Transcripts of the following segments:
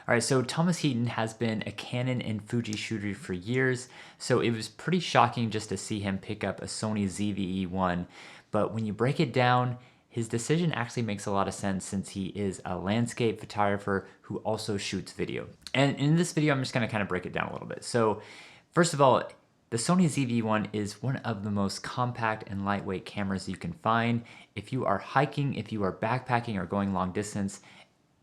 All right, so Thomas Heaton has been a Canon and Fuji shooter for years, so it was pretty shocking just to see him pick up a Sony ZV-E1. But when you break it down, his decision actually makes a lot of sense since he is a landscape photographer who also shoots video. And in this video, I'm just gonna kind of break it down a little bit. So first of all, the Sony ZV-E1 is one of the most compact and lightweight cameras you can find. If you are hiking, if you are backpacking or going long distance,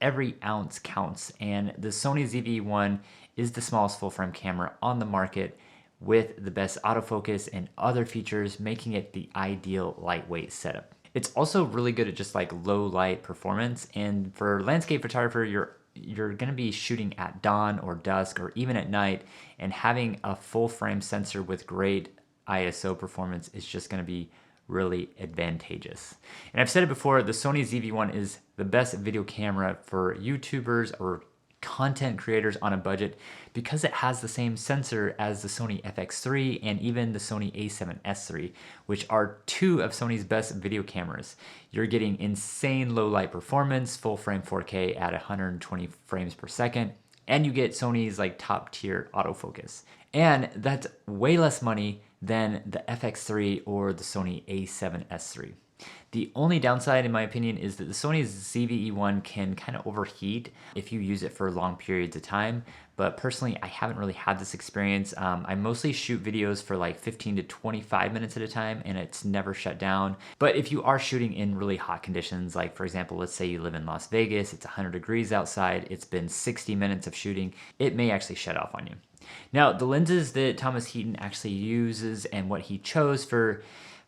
every ounce counts, and the Sony ZV-E1 is the smallest full-frame camera on the market with the best autofocus and other features, making it the ideal lightweight setup. It's also really good at just like low light performance, and for landscape photographer, you're going to be shooting at dawn or dusk or even at night, and having a full frame sensor with great ISO performance is just going to be really advantageous. And I've said it before, the Sony ZV-1 is the best video camera for YouTubers or content creators on a budget because it has the same sensor as the Sony FX3 and even the Sony a7S III, which are two of Sony's best video cameras. You're getting insane low light performance, full frame 4K at 120 frames per second, and you get Sony's like top tier autofocus. And that's way less money than the FX3 or the Sony a7S III. The only downside, in my opinion, is that the Sony ZV-E1 can kind of overheat if you use it for long periods of time. But personally, I haven't really had this experience. I mostly shoot videos for like 15 to 25 minutes at a time, and it's never shut down. But if you are shooting in really hot conditions, like for example, let's say you live in Las Vegas, it's 100 degrees outside, it's been 60 minutes of shooting, it may actually shut off on you. Now, the lenses that Thomas Heaton actually uses and what he chose for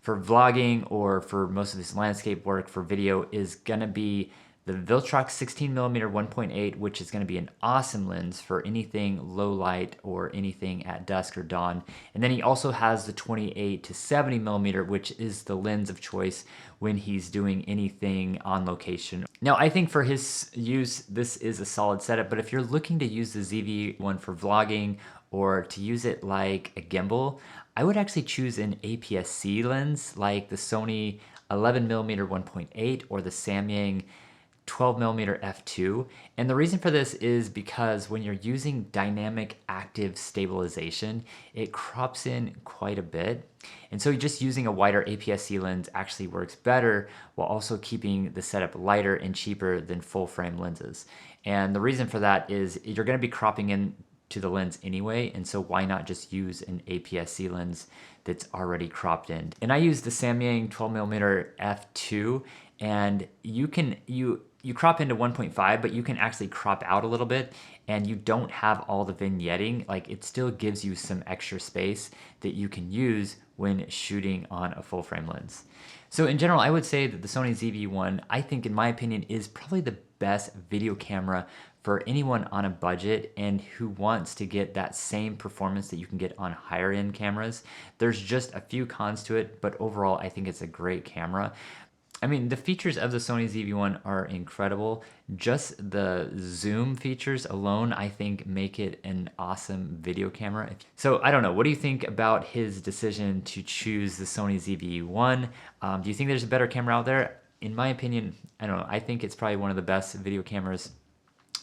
vlogging or for most of his landscape work for video is gonna be the Viltrox 16mm 1.8, which is gonna be an awesome lens for anything low light or anything at dusk or dawn. And then he also has the 28 to 70mm, which is the lens of choice when he's doing anything on location. Now, I think for his use, this is a solid setup, but if you're looking to use the ZV-1 for vlogging or to use it like a gimbal, I would actually choose an APS-C lens like the Sony 11mm 1.8 or the Samyang 12mm f2. And the reason for this is because when you're using dynamic active stabilization, it crops in quite a bit. And so just using a wider APS-C lens actually works better while also keeping the setup lighter and cheaper than full frame lenses. And the reason for that is you're going to be cropping in to the lens anyway, and so why not just use an APS-C lens that's already cropped in. And I use the Samyang 12mm f2, and you crop into 1.5, but you can actually crop out a little bit, and you don't have all the vignetting. Like, it still gives you some extra space that you can use when shooting on a full frame lens. So in general, I would say that the Sony ZV-1, I think in my opinion, is probably the best video camera for anyone on a budget and who wants to get that same performance that you can get on higher end cameras. There's just a few cons to it, but overall, I think it's a great camera. I mean, the features of the Sony ZV-1 are incredible. Just the zoom features alone, I think, make it an awesome video camera. So I don't know, what do you think about his decision to choose the Sony ZV-E1? Do you think there's a better camera out there? In my opinion, I don't know, I think it's probably one of the best video cameras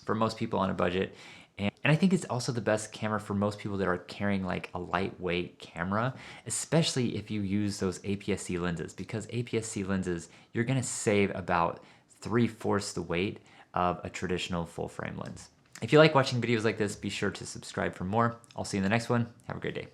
for most people on a budget. And I think it's also the best camera for most people that are carrying like a lightweight camera, especially if you use those APS-C lenses, because APS-C lenses, you're gonna save about 3/4 the weight of a traditional full frame lens. If you like watching videos like this, be sure to subscribe for more. I'll see you in the next one. Have a great day.